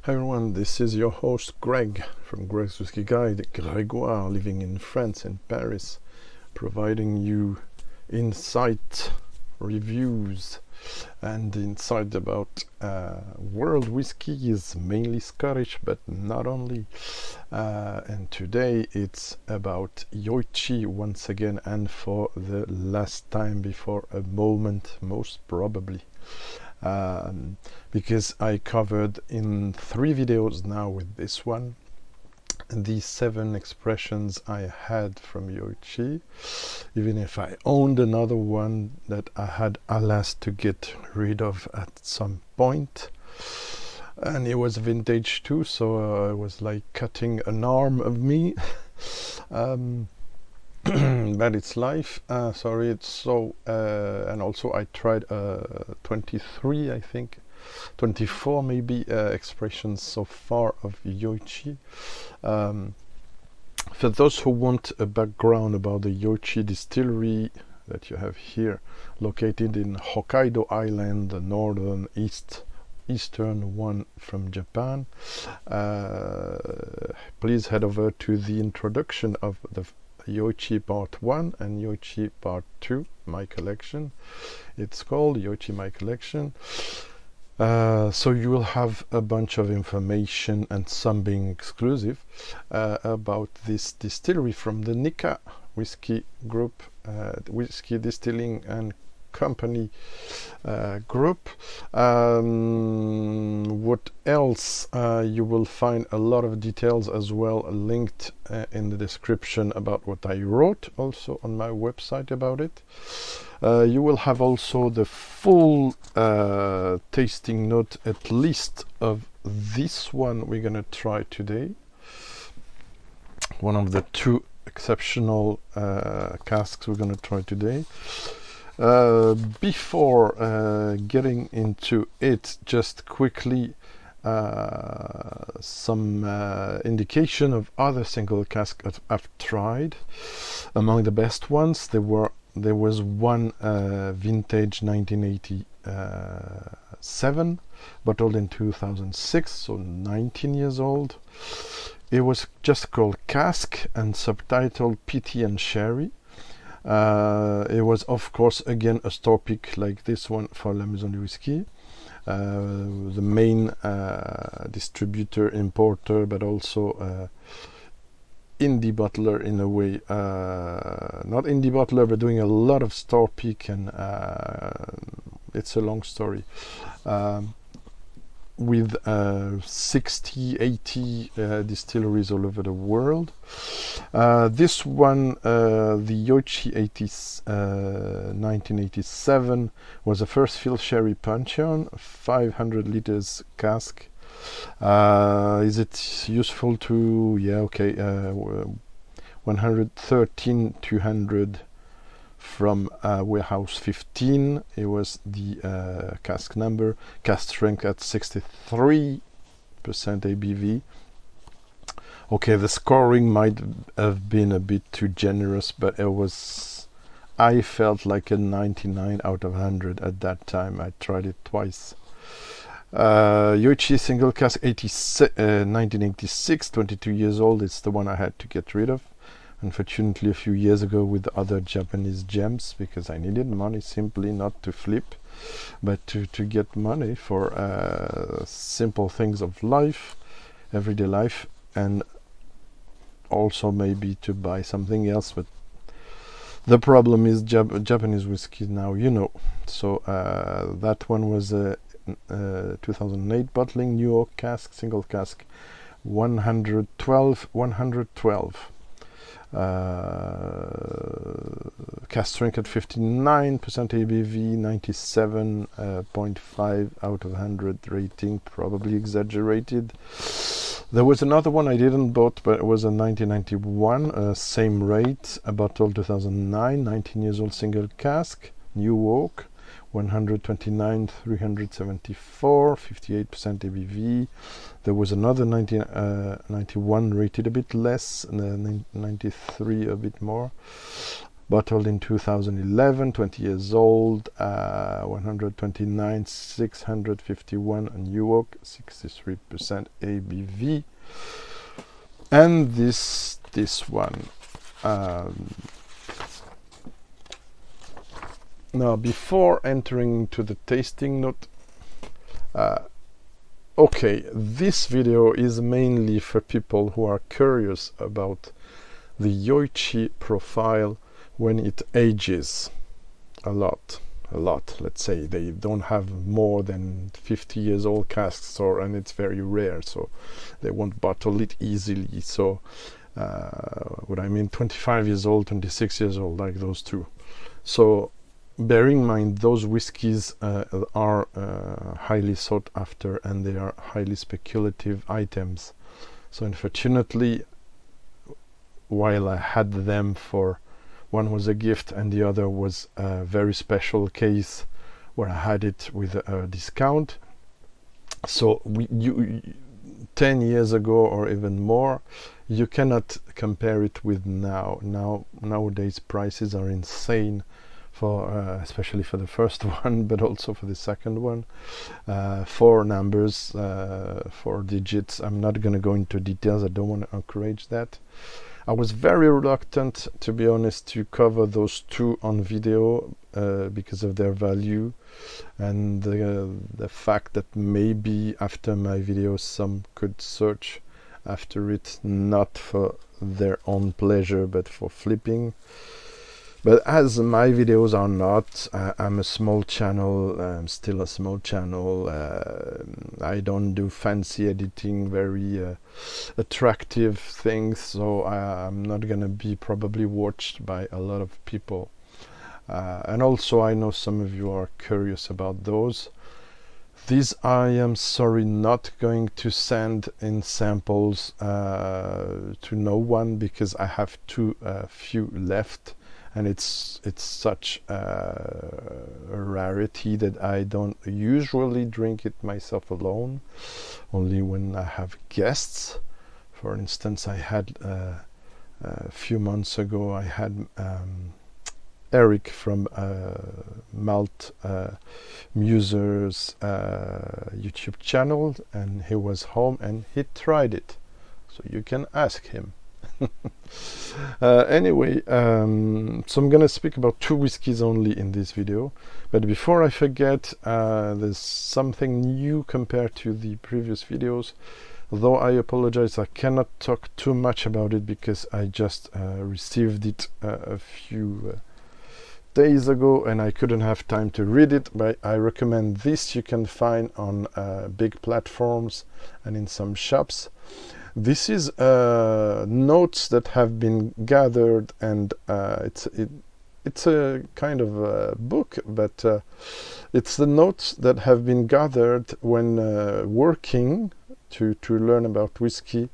Hi everyone, this is your host Greg from Greg's Whiskey Guide, Grégoire, living in France, in Paris, providing you insight, reviews, and insight about world whiskey is mainly Scottish, but not only. And today it's about YOICHI once again, and for the last time before a moment, most probably. Because I covered in 3 videos now with this one the 7 expressions I had from YOICHI, even if I owned another one that I had, alas, to get rid of at some point, and it was vintage too, so it was like cutting an arm of me. But it's life. Sorry, it's so and also I tried 23, I think 24 maybe expressions so far of YOICHI. For those who want a background about the YOICHI distillery that you have here, located in Hokkaido Island, the eastern one from Japan, please head over to the introduction of the YOICHI Part 1 and YOICHI Part 2, my collection. It's called YOICHI My Collection. So you will have a bunch of information, and some being exclusive, about this distillery from the Nikka Whiskey Group, Whiskey Distilling and Company group. What else? You will find a lot of details as well linked in the description about what I wrote also on my website about it. You will have also the full tasting note, at least of this one we're gonna try today, one of the 2 exceptional casks we're gonna try today. Before getting into it, just quickly some indication of other single cask I've tried. Among the best ones, there was one vintage 1987, bottled in 2006, so 19 years old. It was just called Cask and subtitled Peaty and Sherry. It was, of course, again a store pick like this one for LaMDW Whisky, the main distributor, importer, but also indie bottler in a way. Not indie bottler, but doing a lot of store pick, and it's a long story. With 60, 80 distilleries all over the world. This one, the YOICHI 1987, was the first fill sherry puncheon, 500 liters cask. Is it useful to? Yeah, okay. 113,200 from warehouse 15. It was the cask number. Cask strength at 63% ABV. Okay, the scoring might have been a bit too generous, but it was, I felt like a 99 out of 100 at that time. I tried it twice. YOICHI Single Cask 1986, 22 years old. It's the one I had to get rid of, unfortunately, a few years ago, with other Japanese gems, because I needed money, simply not to flip, but to get money for simple things of life, everyday life, and also maybe to buy something else. But the problem is Japanese whiskey now, you know. So that one was a 2008 bottling, New York cask, single cask, 112. Cask strength at 59% ABV, 97.5 out of 100 rating, probably exaggerated. There was another one I didn't bought, but it was a 1991, same rate, a bottle 2009, 19 years old single cask, New York, 129, 374, 58% ABV. There was another 91 rated a bit less, and 93 a bit more. bottled in 2011, 20 years old, 129, 651 on UOC, 63% ABV. And this one. Now, before entering into the tasting note, okay, this video is mainly for people who are curious about the YOICHI profile when it ages a lot, let's say. They don't have more than 50 years old casks, and it's very rare, so they won't bottle it easily. So what I mean, 25 years old, 26 years old, like those two. So bearing in mind, those whiskies are highly sought after, and they are highly speculative items. So unfortunately, while I had them for, one was a gift and the other was a very special case where I had it with a discount. So 10 years ago or even more, you cannot compare it with now. Nowadays prices are insane for especially for the first one, but also for the second one. 4 numbers, 4 digits. I'm not going to go into details. I don't want to encourage that. I was very reluctant, to be honest, to cover those two on video because of their value and the fact that maybe after my video some could search after it, not for their own pleasure but for flipping. But as my videos are not, I'm a small channel, I'm still a small channel, I don't do fancy editing, very attractive things, so I'm not gonna be probably watched by a lot of people. And also I know some of you are curious about those. These I am sorry not going to send in samples to no one, because I have too few left. And it's such a rarity that I don't usually drink it myself alone, only when I have guests. For instance, I had a few months ago, I had Eric from Malt Muser's YouTube channel, and he was home and he tried it, so you can ask him. Anyway, so I'm gonna speak about 2 whiskies only in this video, but before I forget, there's something new compared to the previous videos, though I apologize, I cannot talk too much about it because I just received it a few days ago and I couldn't have time to read it. But I recommend this. You can find on big platforms and in some shops. This is notes that have been gathered, and it's a kind of a book, but it's the notes that have been gathered when working to learn about whiskey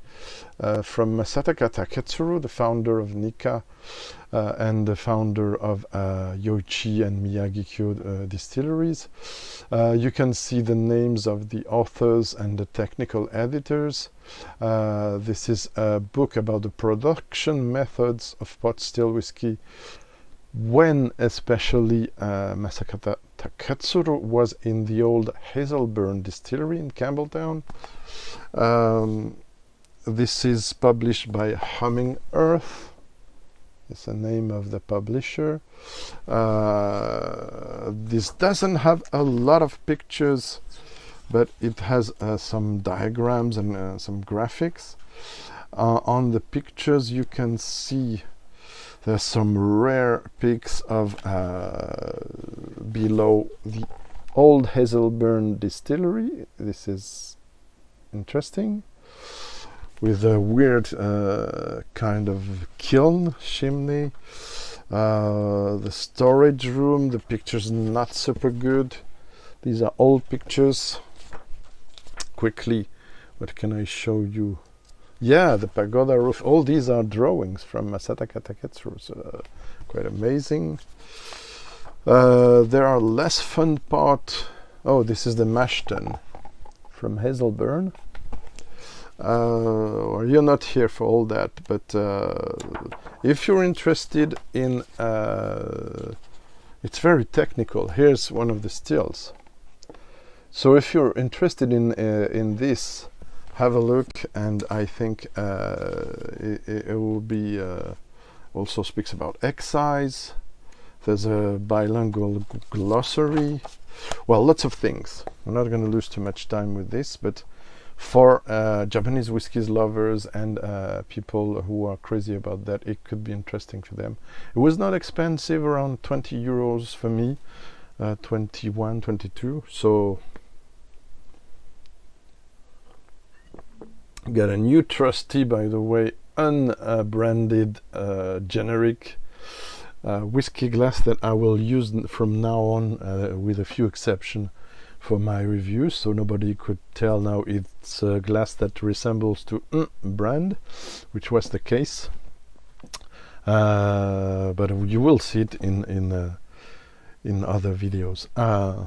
from Masataka Taketsuru, the founder of Nikka and the founder of YOICHI and Miyagi-Kyo distilleries. You can see the names of the authors and the technical editors. This is a book about the production methods of pot still whiskey, when especially Masataka Taketsuru was in the old Hazelburn distillery in Campbelltown. This is published by Humming Earth. It's the name of the publisher. This doesn't have a lot of pictures, but it has some diagrams and some graphics. On the pictures you can see there's some rare pics of below the old Hazelburn distillery. This is interesting, with a weird kind of kiln chimney. The storage room, the picture's not super good. These are old pictures. Quickly, what can I show you? Yeah, the pagoda roof. All these are drawings from Masataka Taketsuru, so quite amazing. There are less fun part. Oh, this is the mash tun from Hazelburn. or you're not here for all that, but if you're interested in it's very technical. Here's one of the stills. So if you're interested in this, have a look, and I think it will be also speaks about excise. There's a bilingual glossary. Well, lots of things. I'm not going to lose too much time with this, but for Japanese whiskeys lovers and people who are crazy about that, it could be interesting for them. It was not expensive, around 20 euros for me, 21, 22. So got a new trusty, by the way, unbranded generic whiskey glass that I will use from now on, with a few exceptions, for my reviews, so nobody could tell now it's a glass that resembles to brand, which was the case. But you will see it in other videos.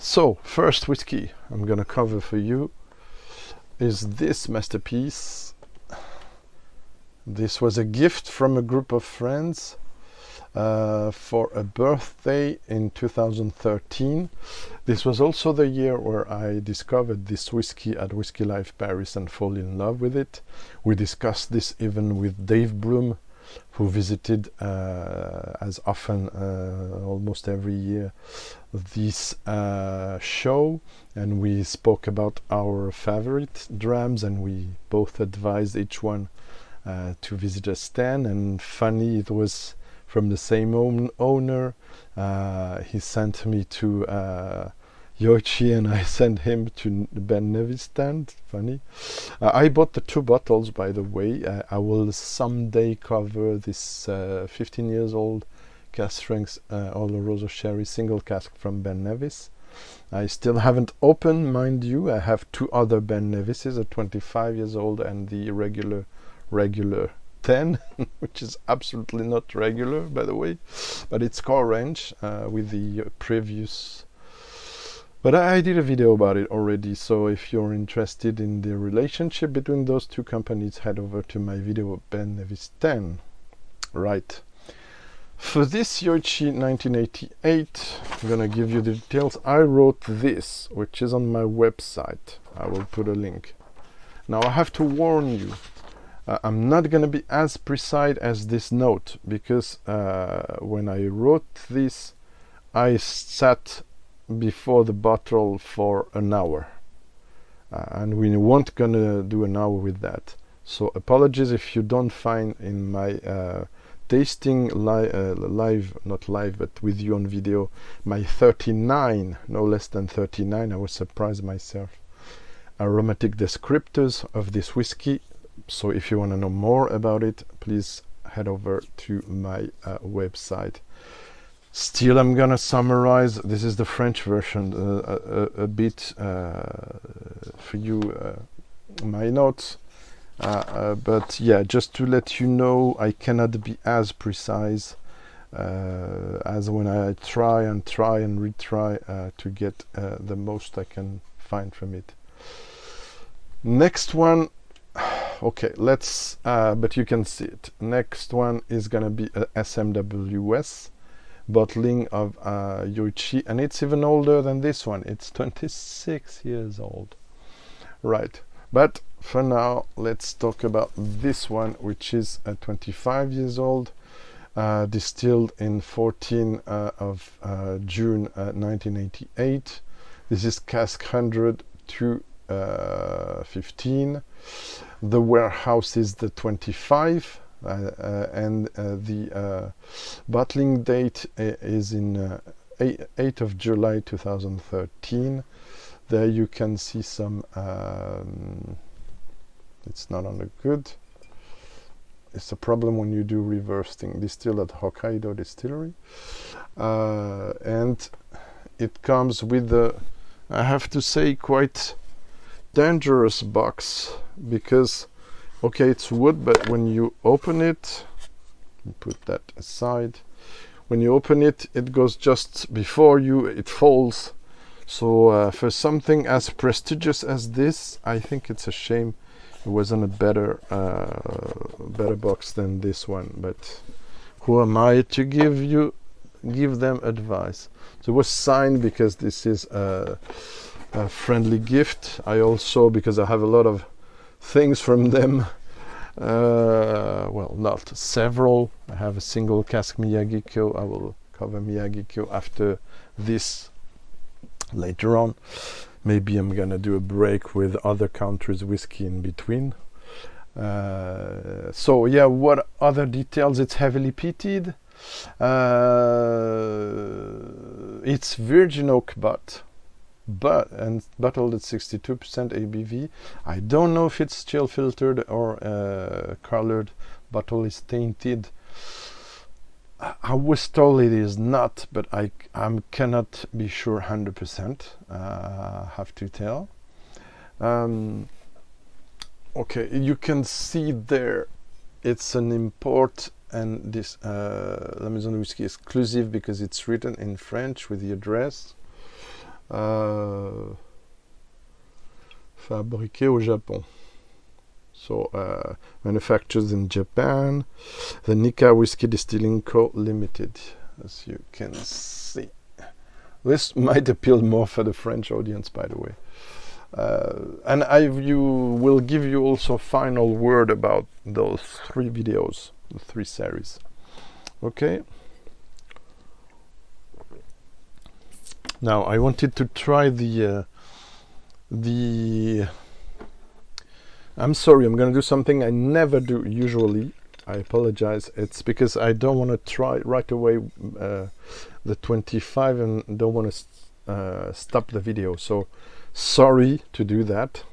So first whiskey I'm gonna cover for you is this masterpiece. This was a gift from a group of friends for a birthday in 2013. This was also the year where I discovered this whiskey at Whiskey Life Paris and fall in love with it. We discussed this even with Dave Bloom, who visited as often, almost every year, this show, and we spoke about our favorite drams, and we both advised each one to visit a stand. And funny, it was from the same owner. He sent me to YOICHI, and I sent him to the Ben Nevis stand. Funny. I bought the 2 bottles, by the way. I will someday cover this 15 years old Cask Strength Oloroso Sherry single cask from Ben Nevis. I still haven't opened, mind you. I have 2 other Ben Nevises, a 25 years old and the regular 10, which is absolutely not regular, by the way, but it's core range with the previous. But I did a video about it already, so if you're interested in the relationship between those 2 companies, head over to my video Ben Nevis 10. Right. For this YOICHI 1988, I'm gonna give you the details. I wrote this, which is on my website. I will put a link. Now I have to warn you, I'm not going to be as precise as this note, because when I wrote this, I sat before the bottle for an hour, and we weren't going to do an hour with that. So apologies if you don't find in my tasting live, not live, but with you on video, my 39, no less than 39, I was surprised myself, aromatic descriptors of this whiskey. So if you want to know more about it, please head over to my website. Still, I'm gonna summarize. This is the French version, a bit for you, my notes. But yeah, just to let you know, I cannot be as precise as when I try and retry to get the most I can find from it. Next one. Okay, let's, but you can see it. Next one is gonna be a S.M.W.S. bottling of YOICHI, and it's even older than this one. It's 26 years old. Right, but for now, let's talk about this one, which is 25 years old, distilled in 14 of June 1988. This is cask 100 to 15. The warehouse is the 25, and the bottling date is in 8th of July 2013. There you can see some, it's not on the good. It's a problem when you do reverse thing. Distilled at Hokkaido Distillery. And it comes with the, I have to say, quite dangerous box, because okay, it's wood, but when you open it, put that aside, when you open it, it goes just before you, it falls So for something as prestigious as this, I think it's a shame it wasn't a better box than this one. But who am I to give them advice? So it was signed because this is a friendly gift. I also, because I have a lot of things from them, well, not several. I have a single cask Miyagi-Kyo. I will cover Miyagi-Kyo after this later on. Maybe I'm gonna do a break with other countries' whiskey in between. So yeah, what other details? It's heavily peated. It's virgin oak and bottled at 62% ABV. I don't know if it's chill filtered or colored. Bottle is tainted. I was told it is not, but I cannot be sure 100%. Have to tell. Okay, you can see there it's an import, and this LaMDW whiskey exclusive because it's written in French with the address. Fabriqué au Japon. So manufactured in Japan, the Nikka Whiskey Distilling Co. Limited, as you can see. This might appeal more for the French audience, by the way. And you will give you also final word about those 3 videos, the 3 series. Okay. Now I wanted to try the I'm sorry, I'm gonna do something I never do usually. I apologize. It's because I don't want to try right away the 25 and don't want to stop the video. So sorry to do that.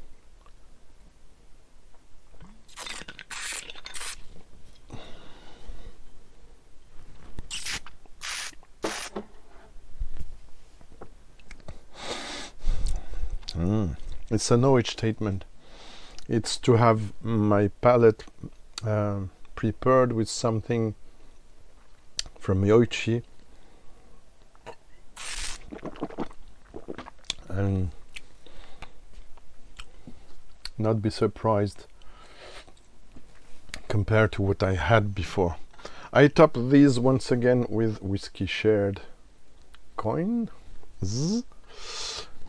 It's a knowledge statement. It's to have my palate prepared with something from YOICHI, and not be surprised compared to what I had before. I top these once again with Whiskey Shared coin,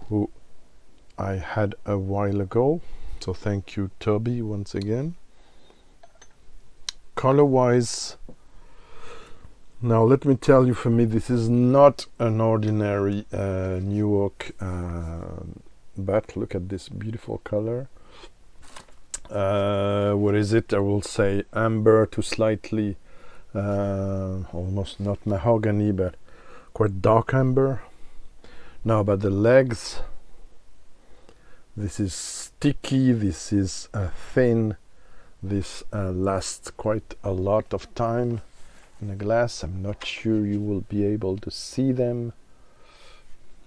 who I had a while ago. So thank you, Toby, once again. Color-wise, now let me tell you, for me, this is not an ordinary New Oak, but look at this beautiful color. What is it? I will say amber to slightly, almost not mahogany, but quite dark amber. Now about the legs. This is sticky, this is thin, this lasts quite a lot of time in a glass. I'm not sure you will be able to see them.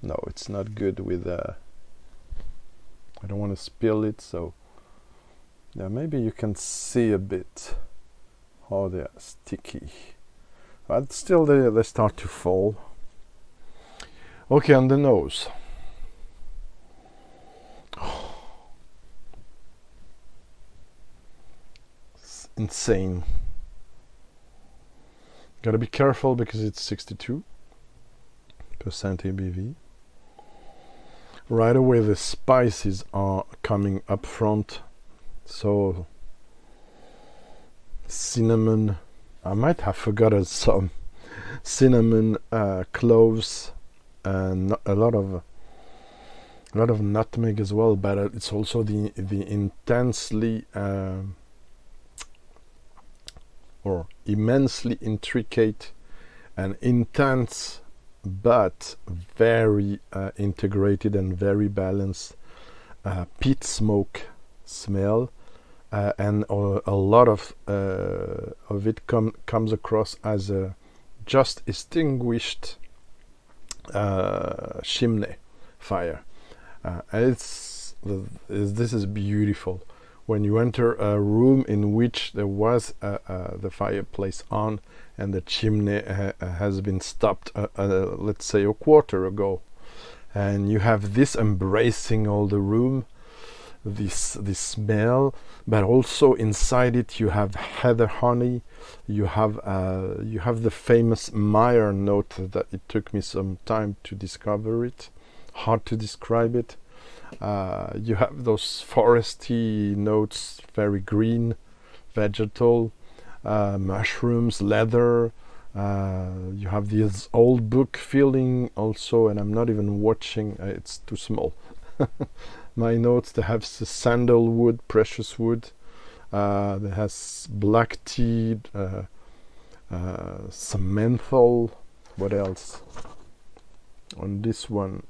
No, it's not good with I don't want to spill it, so yeah, maybe you can see a bit how they are sticky, but still they start to fall. Okay, on the nose. Insane. Gotta be careful because it's 62% ABV. Right away the spices are coming up front. So cinnamon, I might have forgotten some cinnamon, cloves, and a lot of nutmeg as well, but it's also the intensely or immensely intricate and intense, but very integrated and very balanced peat smoke smell, and a lot of it comes across as a just extinguished chimney fire. This is beautiful. When you enter a room in which there was the fireplace on and the chimney has been stopped, let's say a quarter ago, and you have this embracing all the room, this smell, but also inside it you have heather honey, you have the famous Meyer note that it took me some time to discover it, hard to describe it. You have those foresty notes, very green, vegetal, mushrooms, leather. You have this old book feeling also, and I'm not even watching, it's too small. My notes, they have the sandalwood, precious wood, they has black tea, some menthol. What else on this one?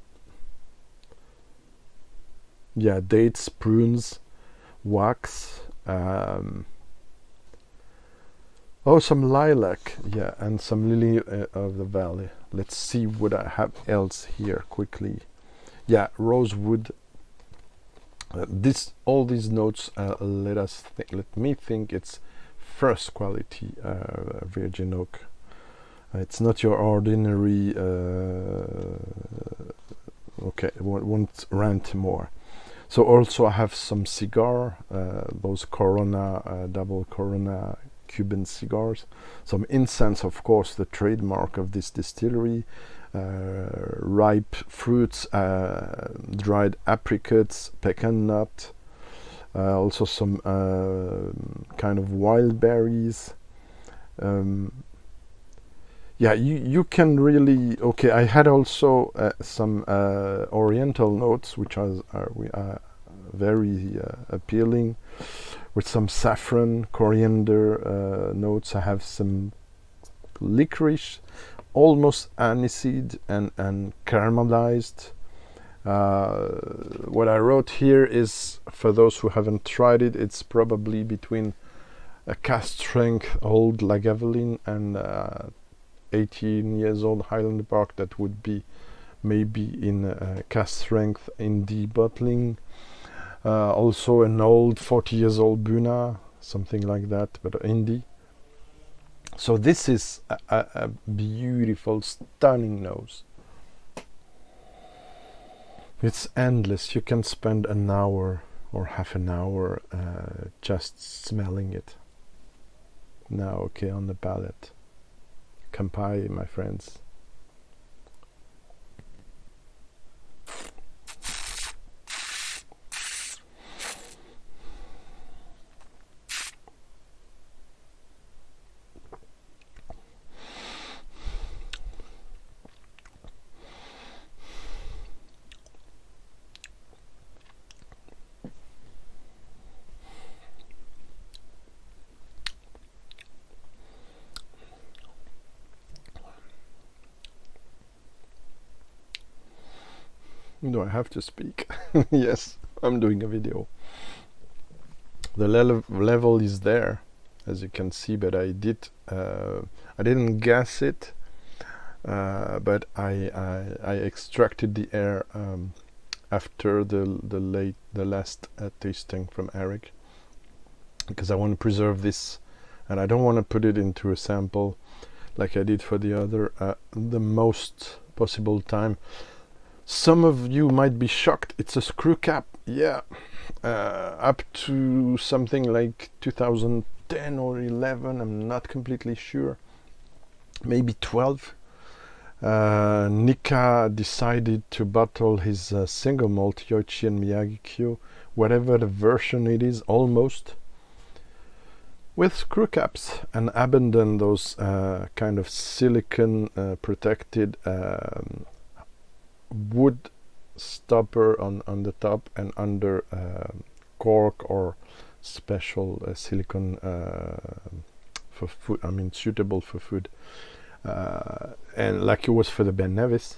Yeah, dates, prunes, wax, oh, some lilac, yeah, and some lily of the valley. Let's see what I have else here quickly. Yeah, rosewood. All these notes let me think it's first quality virgin oak. It's not your ordinary. Okay, won't rant more. So also I have some cigar, those Corona, double Corona Cuban cigars, some incense, of course, the trademark of this distillery, ripe fruits, dried apricots, pecan nut, also some kind of wild berries. Yeah, you can really, okay, I had also some oriental notes, which are very appealing, with some saffron, coriander notes. I have some licorice, almost aniseed and caramelized. What I wrote here is, for those who haven't tried it, it's probably between a Cask Strength old Lagavulin and 18 years old Highland Park. That would be maybe in Cask Strength in the bottling. Also an old 40 years old Buna, something like that, but indie. So this is a beautiful, stunning nose. It's endless. You can spend an hour or half an hour just smelling it. Now, okay, on the palate. Kampai, my friends. Do I have to speak? Yes, I'm doing a video. The level is there, as you can see, but I didn't guess it, but I extracted the air after the last tasting from Eric, because I want to preserve this, and I don't want to put it into a sample like I did for the other the most possible time. Some of you might be shocked. It's a screw cap, yeah, up to something like 2010 or 11, I'm not completely sure, maybe 12. Nika decided to bottle his single malt YOICHI and Miyagi-Kyo, whatever the version it is, almost, with screw caps, and abandon those kind of silicon protected wood stopper on the top and under cork or special silicone for food, I mean suitable for food, and like it was for the Ben Nevis,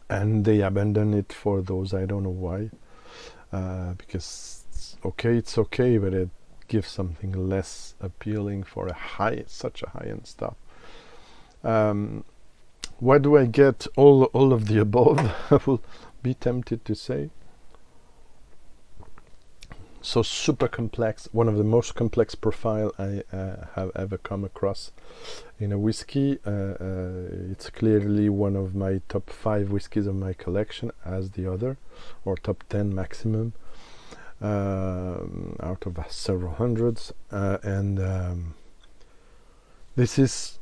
and they abandoned it for those, I don't know why, because it's okay, but it gives something less appealing for such a high-end stuff. Why do I get all of the above? I will be tempted to say. So super complex, one of the most complex profile I have ever come across in a whiskey. It's clearly one of my top 5 whiskies of my collection, as the other, or top 10 maximum, out of several hundreds. This is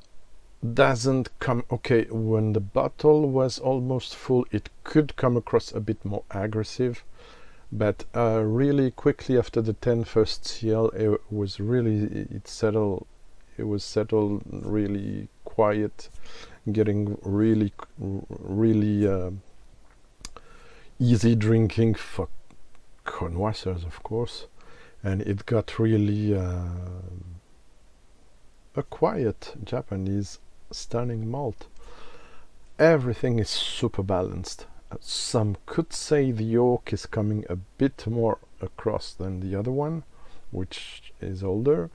doesn't come, okay, when the bottle was almost full it could come across a bit more aggressive, but really quickly after the 10 first CL it was settled really quiet, getting really easy drinking for connoisseurs, of course, and it got really a quiet Japanese stunning malt. Everything is super balanced. Some could say the oak is coming a bit more across than the other one, which is older,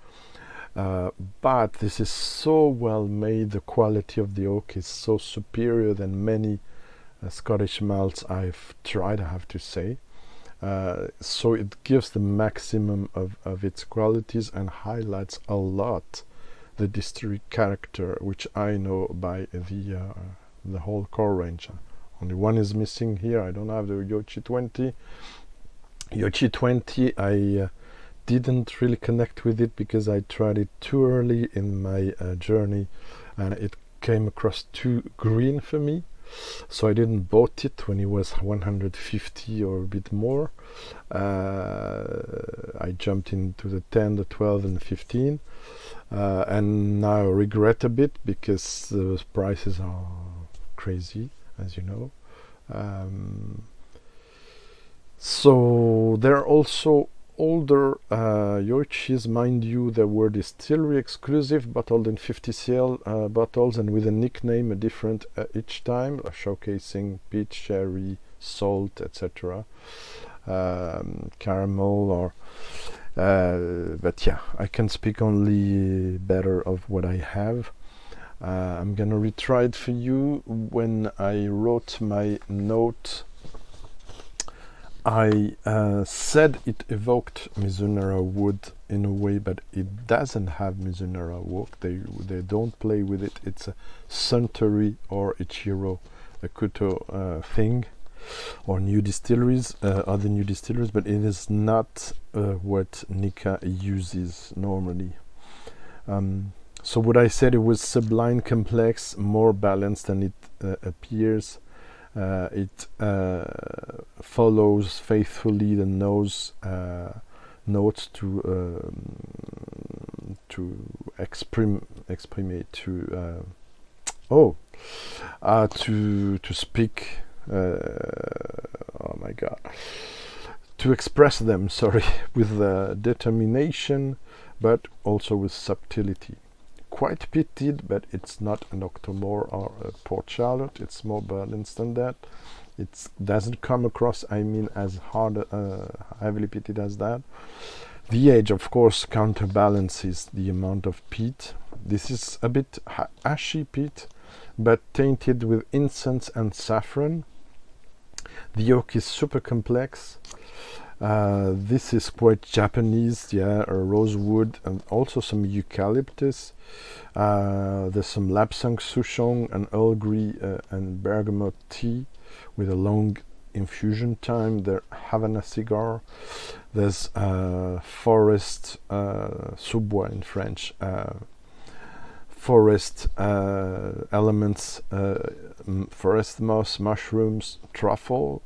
but this is so well made. The quality of the oak is so superior than many Scottish malts I've tried, I have to say. So it gives the maximum of its qualities and highlights a lot the distillery character, which I know by the whole core range. Only one is missing here. I don't have the YOICHI 20. YOICHI 20, I didn't really connect with it because I tried it too early in my journey, and it came across too green for me. So I didn't bought it when it was 150 or a bit more. I jumped into the 10, the 12 and the 15, and now I regret a bit because the prices are crazy, as you know. So there are also older YOICHIs, mind you. There were distillery exclusive, bottled in 50 cl bottles and with a nickname, a different each time, showcasing peach, sherry, salt, etc., caramel, or but yeah, I can speak only better of what I have. I'm gonna retry it for you. When I wrote my note, I said it evoked Mizunara wood in a way, but it doesn't have Mizunara wood. They don't play with it. It's a Suntory or Ichiro Akuto thing, or new distilleries, other new distilleries, but it is not what Nikka uses normally. So what I said, it was sublime, complex, more balanced than it appears. It follows faithfully the nose notes to speak. Oh my God, to express them. Sorry, with determination, but also with subtlety. Quite peated, but it's not an Octomore or a Port Charlotte. It's more balanced than that. It doesn't come across, I mean, as hard, heavily peated as that. The age, of course, counterbalances the amount of peat. This is a bit ashy peat, but tainted with incense and saffron. The oak is super complex. This is quite Japanese, yeah, rosewood and also some eucalyptus. There's some Lapsang Souchong and Earl Grey and bergamot tea with a long infusion time. There Havana cigar. There's forest sous-bois in French. Forest elements, forest moss, mushrooms, truffle.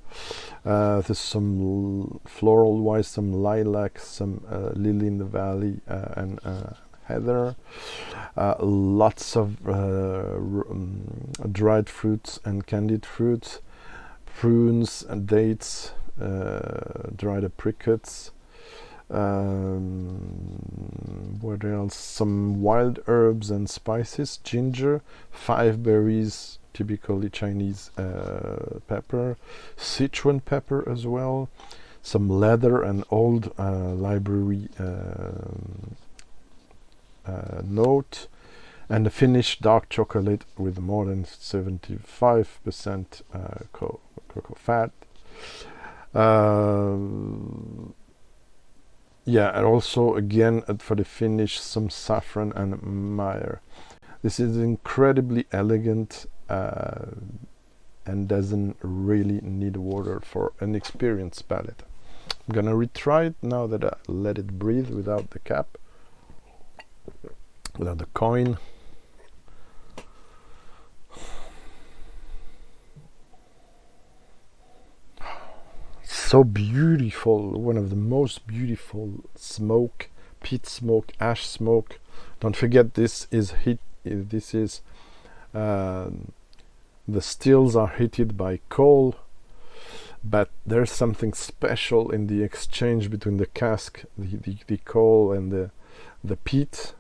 There's some floral wise, some lilac, some lily in the valley, and heather. Lots of dried fruits and candied fruits, prunes and dates, dried apricots. What else? Some wild herbs and spices, ginger, 5 berries, typically Chinese pepper, Sichuan pepper as well, some leather and old library note, and a finished dark chocolate with more than 75% cocoa fat. yeah, and also again for the finish some saffron and myrrh. This is incredibly elegant and doesn't really need water for an experienced palate. I'm gonna retry it now that I let it breathe without the cap, without the coin. So beautiful, one of the most beautiful smoke, peat smoke, ash smoke. Don't forget this is heat. This is the stills are heated by coal, but there's something special in the exchange between the cask, the coal, and the peat.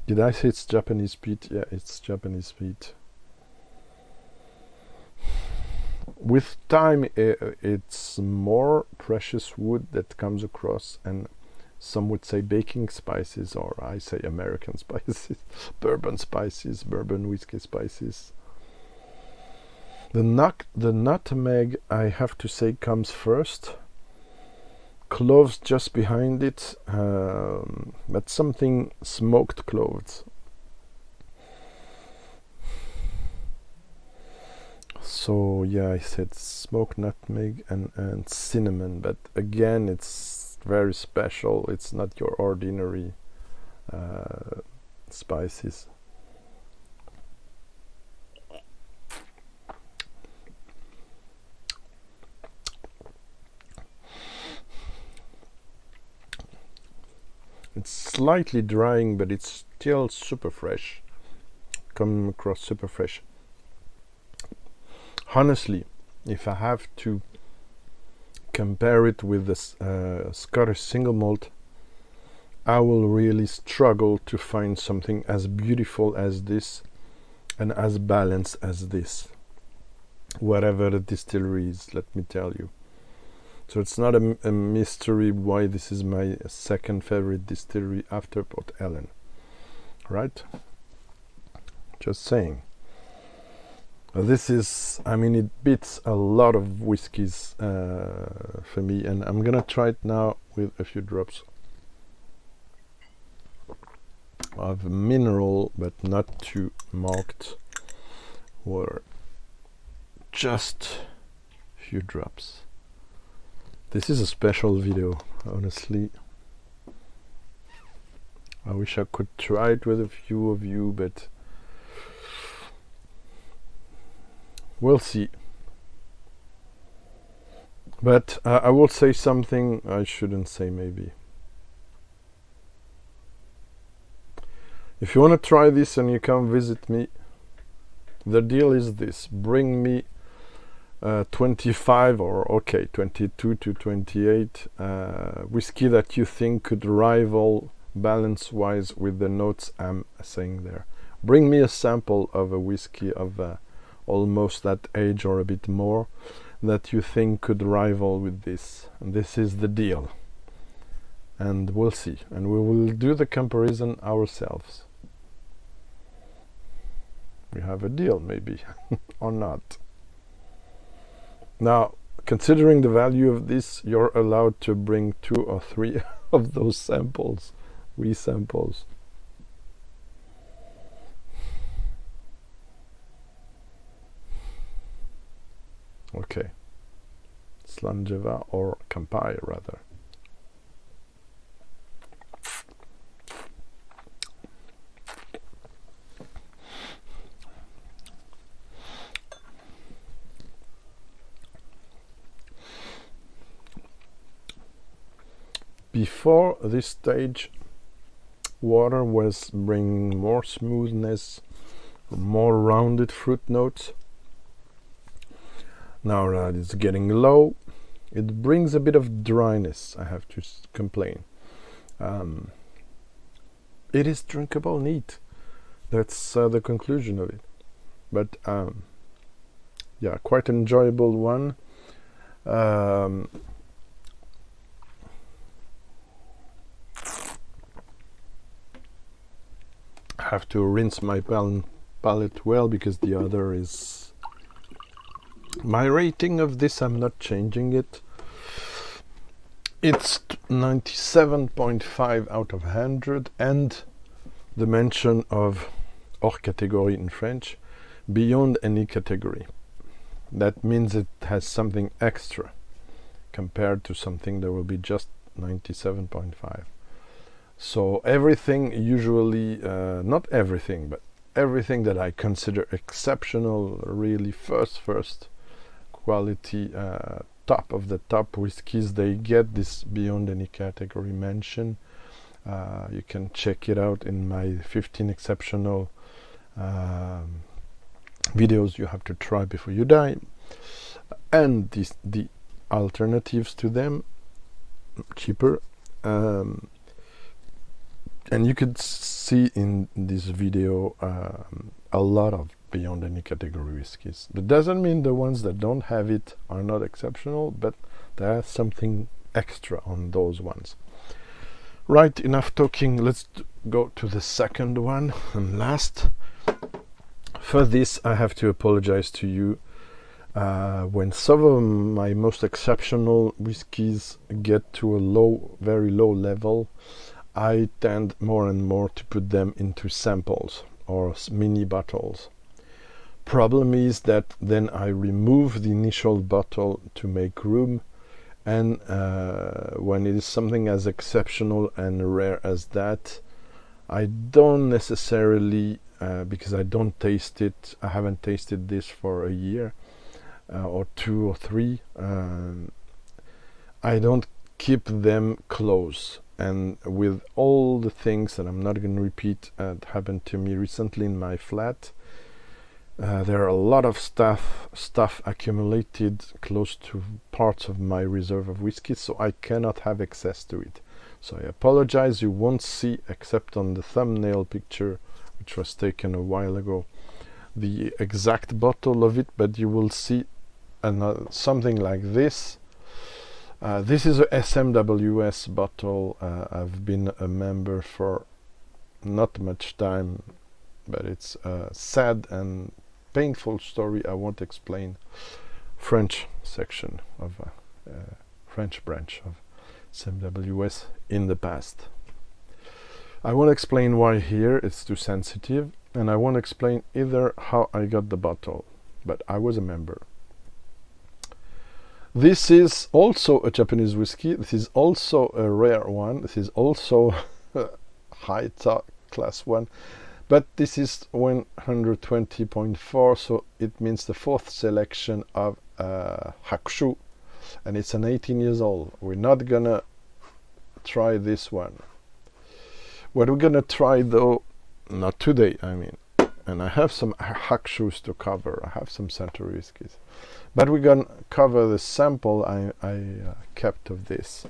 Did I say it's Japanese peat? Yeah, it's Japanese peat. With time, it's more precious wood that comes across, and some would say baking spices, or I say American spices, bourbon spices, bourbon whiskey spices. The nutmeg, I have to say, comes first. Cloves just behind it, but something smoked cloves. So yeah, I said smoked nutmeg and cinnamon, but again, it's very special. It's not your ordinary spices. It's slightly drying, but it's still super fresh. Coming across super fresh. Honestly, if I have to compare it with the Scottish single malt, I will really struggle to find something as beautiful as this and as balanced as this, whatever the distillery is, let me tell you. So it's not a mystery why this is my second favorite distillery after Port Ellen, right? Just saying. This is, I mean, it beats a lot of whiskies for me, and I'm gonna try it now with a few drops of mineral, but not too marked water. Just a few drops. This is a special video, honestly. I wish I could try it with a few of you, but we'll see. But I will say something I shouldn't say, maybe. If you want to try this and you come visit me, the deal is this: bring me 25 or 22 to 28 whiskey that you think could rival balance wise with the notes I'm saying there. Bring me a sample of a whiskey of almost that age or a bit more that you think could rival with this, and this is the deal, and we'll see, and we will do the comparison ourselves. We have a deal, maybe. Or not. Now, considering the value of this, you're allowed to bring 2 or 3 of those samples, samples. Okay, Slangeva or Kampai rather. Before this stage, water was bringing more smoothness, more rounded fruit notes. Now that it's getting low, it brings a bit of dryness, I have to complain. It is drinkable neat. That's the conclusion of it. But yeah, quite enjoyable one. I have to rinse my palate well, because the other is... My rating of this, I'm not changing it. It's 97.5 out of 100, and the mention of hors catégorie in French, beyond any category. That means it has something extra compared to something that will be just 97.5. So everything usually, not everything, but everything that I consider exceptional, really first quality, top of the top whiskies, they get this beyond any category mention. You can check it out in my 15 exceptional videos you have to try before you die, and the alternatives to them, cheaper, and you could see in this video a lot of beyond any category whiskies. That doesn't mean the ones that don't have it are not exceptional, but there's something extra on those ones. Right, enough talking, let's go to the second one and last. For this I have to apologize to you. When some of my most exceptional whiskies get to a very low level, I tend more and more to put them into samples or mini bottles. Problem is that then I remove the initial bottle to make room, and when it is something as exceptional and rare as that, I don't necessarily, because I don't taste it, I haven't tasted this for a year or 2 or 3, I don't keep them close. And with all the things that I'm not going to repeat that happened to me recently in my flat, there are a lot of stuff accumulated close to parts of my reserve of whiskey, so I cannot have access to it. So I apologize, you won't see, except on the thumbnail picture, which was taken a while ago, the exact bottle of it, but you will see something like this. This is a SMWS bottle. I've been a member for not much time, but it's a sad and painful story I won't explain. French section of French branch of S.M.W.S. in the past. I won't explain why here, it's too sensitive, and I won't explain either how I got the bottle, but I was a member. This is also a Japanese whiskey. This is also a rare one. This is also a high class one, but this is 120.4, so it means the 4th selection of Hakushu, and it's an 18 years old. We're not gonna try this one. What we're gonna try though, not today, I mean, and I have some Hakushus to cover, I have some Century whiskies, but we're gonna cover the sample I kept of this.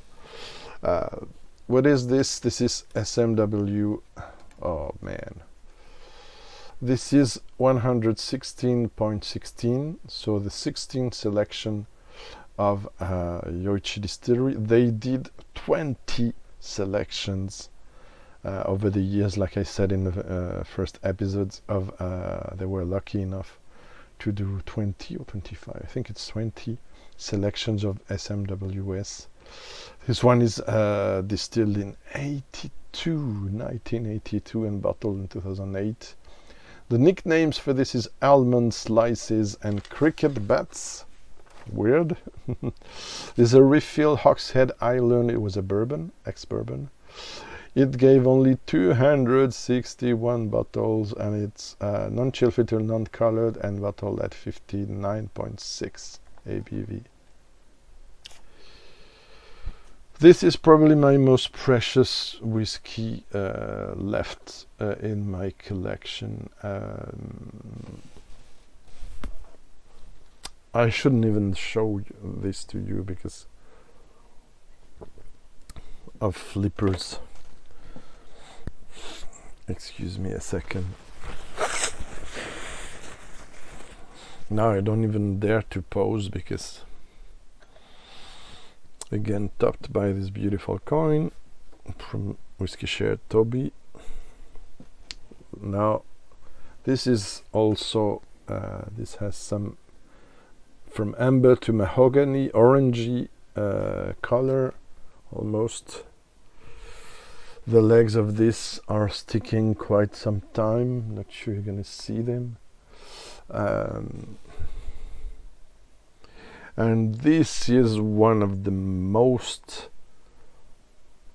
What is this? This is S.M.W. Oh man, this is 116.16, so the 16th selection of YOICHI Distillery. They did 20 selections over the years, like I said in the first episodes of they were lucky enough to do 20 or 25, I think it's 20 selections of SMWS. This one is distilled in 1982 and bottled in 2008. The nicknames for this is Almond Slices and Cricket Bats. Weird. There's a refill Hogshead. I learned it was a bourbon, ex-Bourbon. It gave only 261 bottles, and it's non-chill filter, non-colored, and bottled at 59.6 ABV. This is probably my most precious whiskey left in my collection. I shouldn't even show this to you because of flippers. Excuse me a second. Now I don't even dare to pose because, again, topped by this beautiful coin from Whiskey Shared Toby. Now this is also this has some from amber to mahogany, orangey color, almost. The legs of this are sticking quite some time. Not sure you're gonna see them. And this is one of the most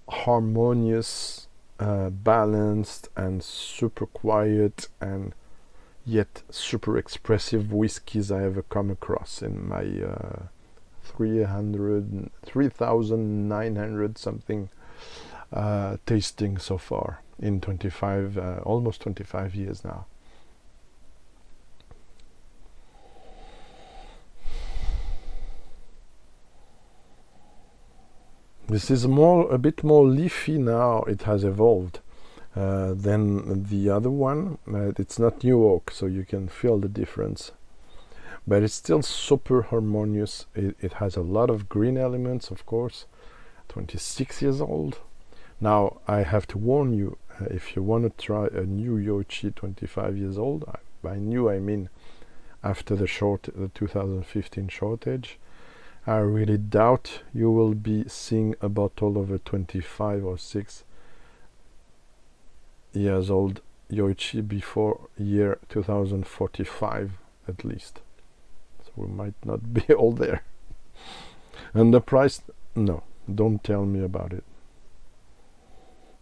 harmonious, balanced and super quiet and yet super expressive whiskies I ever come across in my 3,900 something tasting so far in 25, almost 25 years now. This is a bit more leafy now. It has evolved than the other one. It's not new oak, so you can feel the difference. But it's still super harmonious. It has a lot of green elements, of course. 26 years old. Now, I have to warn you, if you want to try a new YOICHI 25 years old, by new I mean after the 2015 shortage, I really doubt you will be seeing a bottle of a 25 or 6 years old YOICHI before year 2045 at least. So we might not be all there. And the price, no, don't tell me about it.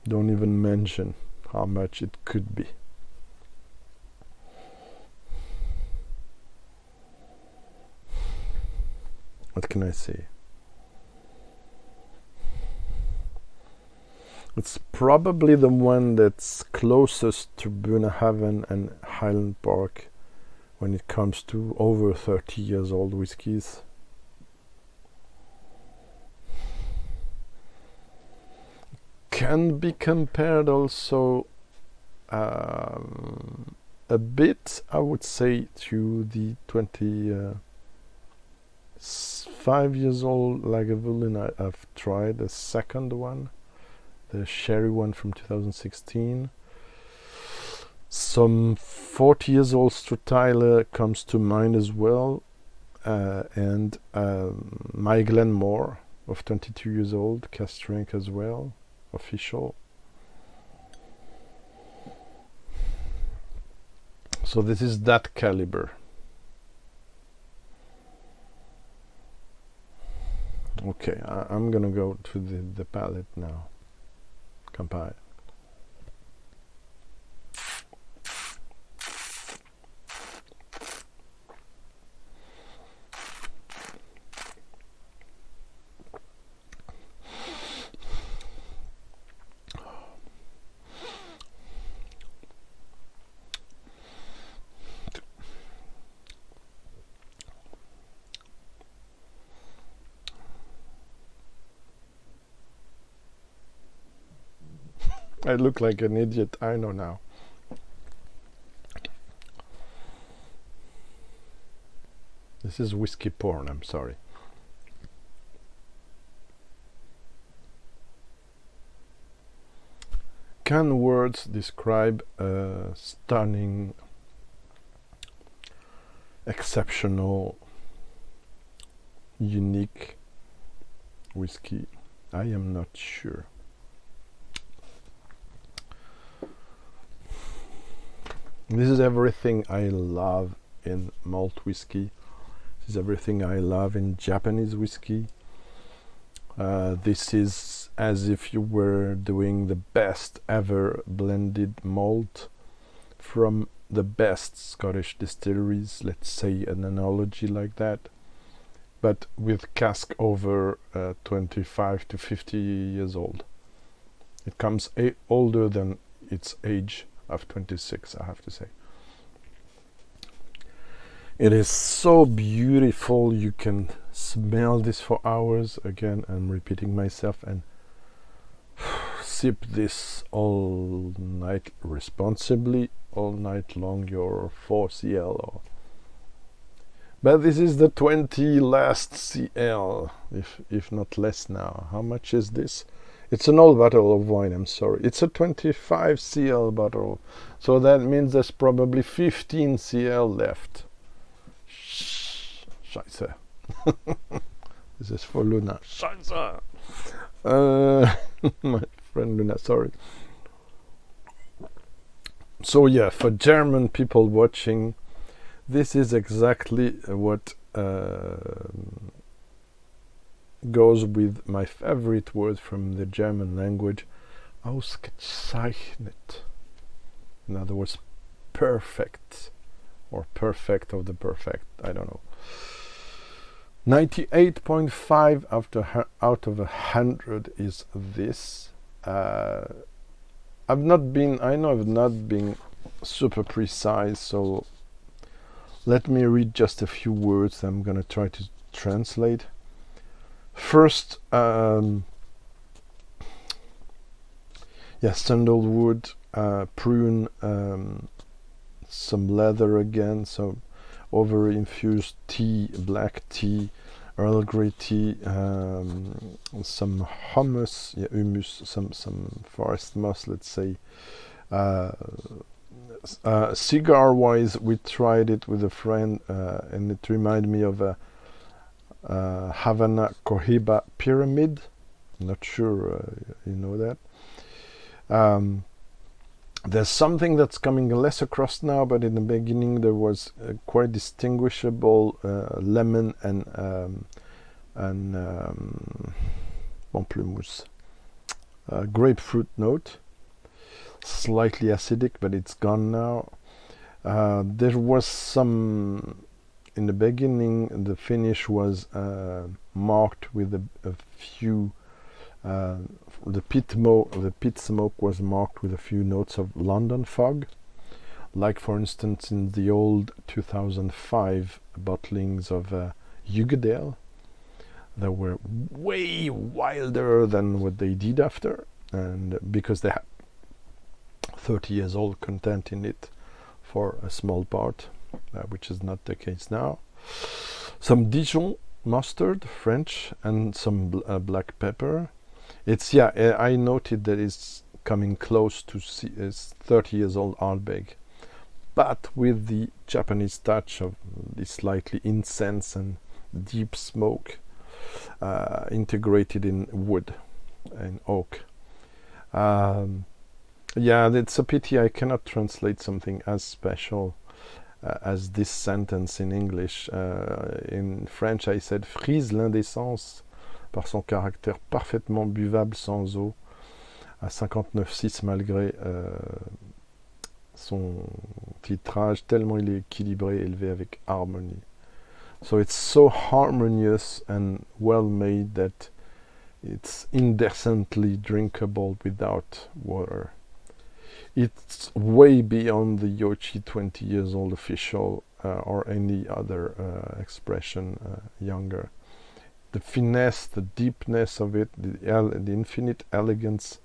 Don't even mention how much it could be. What can I say? It's probably the one that's closest to Bunnahabhain and Highland Park when it comes to over 30 years old whiskies. Can be compared also a bit, I would say, to the 25 years old Lagavulin I've tried, the second one, the sherry one from 2016. Some 40 years old Strutiler comes to mind as well, and my Glenmore of 22 years old, Cask Strength as well, Officiel. So this is that caliber. Okay, I'm gonna go to the palate now. Kampai. I look like an idiot, I know now. This is whiskey porn, I'm sorry. Can words describe a stunning, exceptional, unique whiskey? I am not sure. This is everything I love in malt whiskey. This is everything I love in Japanese whiskey. This is as if you were doing the best ever blended malt from the best Scottish distilleries, let's say an analogy like that, but with cask over 25 to 50 years old. It comes older than its age of 26, I have to say. It is so beautiful. You can smell this for hours. Again, I'm repeating myself, and sip this all night responsibly, all night long, your 4 CL. But this is the 20 last CL, if not less now. How much is this? It's an old bottle of wine, I'm sorry. It's a 25 CL bottle. So that means there's probably 15 CL left. Scheiße. This is for Luna. Scheiße. My friend Luna, sorry. So yeah, for German people watching, this is exactly what goes with my favorite word from the German language, ausgezeichnet. In other words, perfect, or perfect of the perfect, I don't know. 98.5 out of 100 is this. I know I've not been super precise, so let me read just a few words I'm gonna try to translate. First, sandalwood, prune, some leather again, so over infused tea, black tea, Earl Grey tea, some hummus, humus, some forest moss, let's say. Cigar wise, we tried it with a friend, and it reminded me of a Havana Cohiba pyramid. Not sure you know that. There's something that's coming less across now, but in the beginning there was quite distinguishable lemon and pamplemousse, grapefruit note, slightly acidic, but it's gone now. There was some in the beginning. The finish was marked with a few. The pit smoke was marked with a few notes of London fog, like for instance in the old 2005 bottlings of Ugadale. They were way wilder than what they did after, and because they had 30 years old content in it for a small part, which is not the case now. Some Dijon mustard, French, and some black pepper. It's I noted that it's coming close to it's 30 years old Ardbeg, but with the Japanese touch of the slightly incense and deep smoke integrated in wood and oak. It's a pity I cannot translate something as special as this sentence in English. In French I said frise l'indécence par son caractère parfaitement buvable sans eau à 59.6 malgré son titrage tellement il est équilibré et élevé avec harmonie. So it's so harmonious and well made that it's indecently drinkable without water. It's way beyond the YOICHI 20 years old official or any other expression younger. The finesse, the deepness of it, the infinite elegance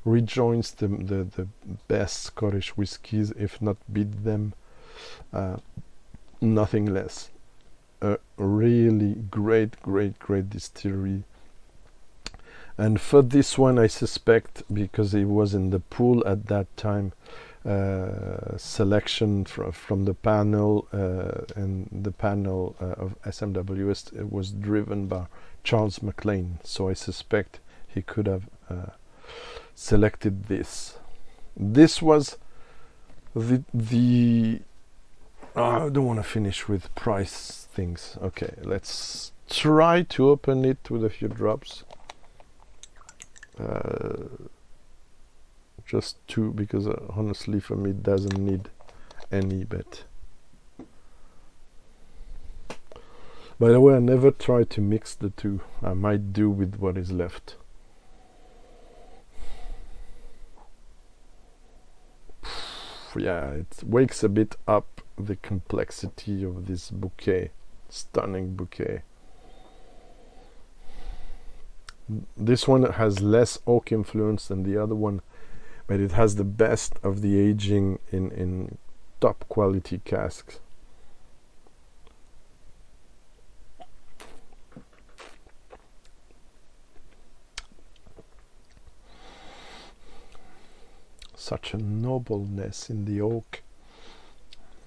rejoins the best Scottish whiskies, if not beat them. Nothing less. A really great distillery. And for this one, I suspect, because it was in the pool at that time, selection from the panel, and the panel of S.M.W.S. was driven by Charles MacLean. So I suspect he could have selected this. This was the I don't want to finish with price things. Okay, let's try to open it with a few drops. Just two, because honestly for me it doesn't need any bit. By the way, I never try to mix the two. I might do with what is left. Yeah, it wakes a bit up the complexity of this bouquet, stunning bouquet. This one has less oak influence than the other one, but it has the best of the aging in top quality casks. Such a nobleness in the oak,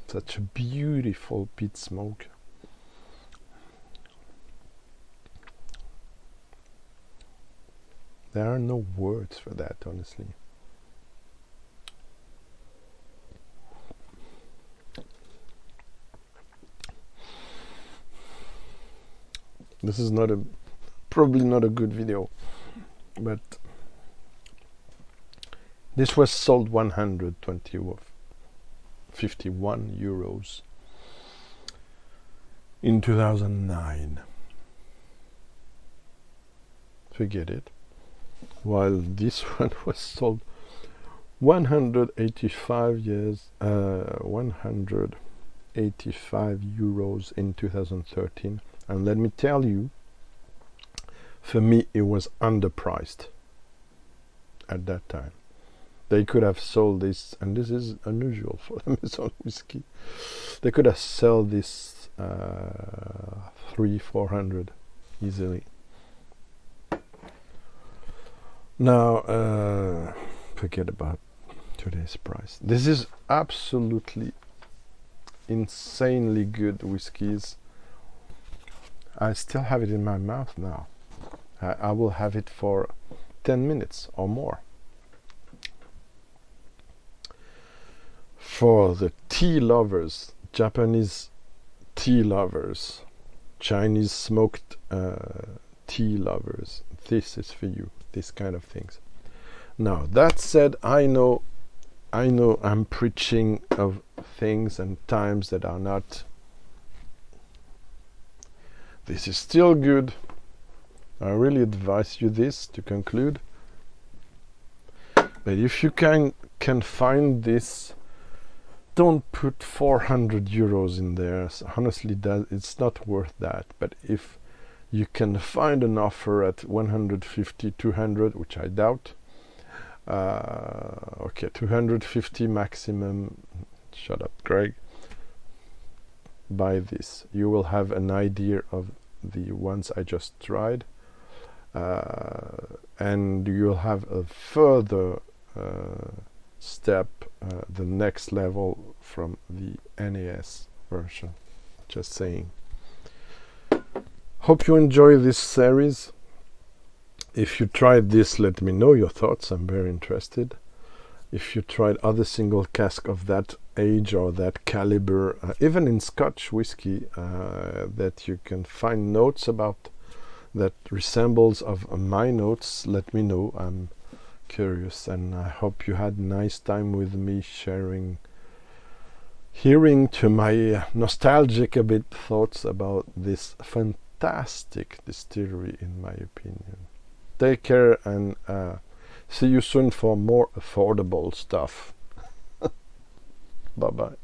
such a beautiful peat smoke. There are no words for that, honestly. This is probably not a good video, but this was sold 151 euros in 2009. Forget it. While this one was sold 185 euros in 2013. And let me tell you, for me it was underpriced at that time. They could have sold this, and this is unusual for the Maison whiskey. They could have sold this 300-400 easily. Now, forget about today's price. This is absolutely insanely good whiskies. I still have it in my mouth now. I will have it for 10 minutes or more. For the tea lovers, Japanese tea lovers, Chinese smoked tea lovers, this is for you, this kind of things. Now, that said, I know I'm preaching of things and times that are not. This is still good. I really advise you this to conclude. But if you can find this, don't put 400 euros in there. So honestly, it's not worth that. But if you can find an offer at 150, 200, which I doubt. Okay, 250 maximum. Shut up, Greg. Buy this. You will have an idea of the ones I just tried, and you'll have a further step, the next level from the NAS version. Just saying. Hope you enjoy this series. If you tried this, let me know your thoughts. I'm very interested. If you tried other single cask of that age or that caliber, even in Scotch whiskey, that you can find notes about that resembles of my notes, let me know. I'm curious, and I hope you had a nice time with me hearing to my nostalgic a bit thoughts about this fantastic distillery, in my opinion. Take care, and see you soon for more affordable stuff. Bye bye.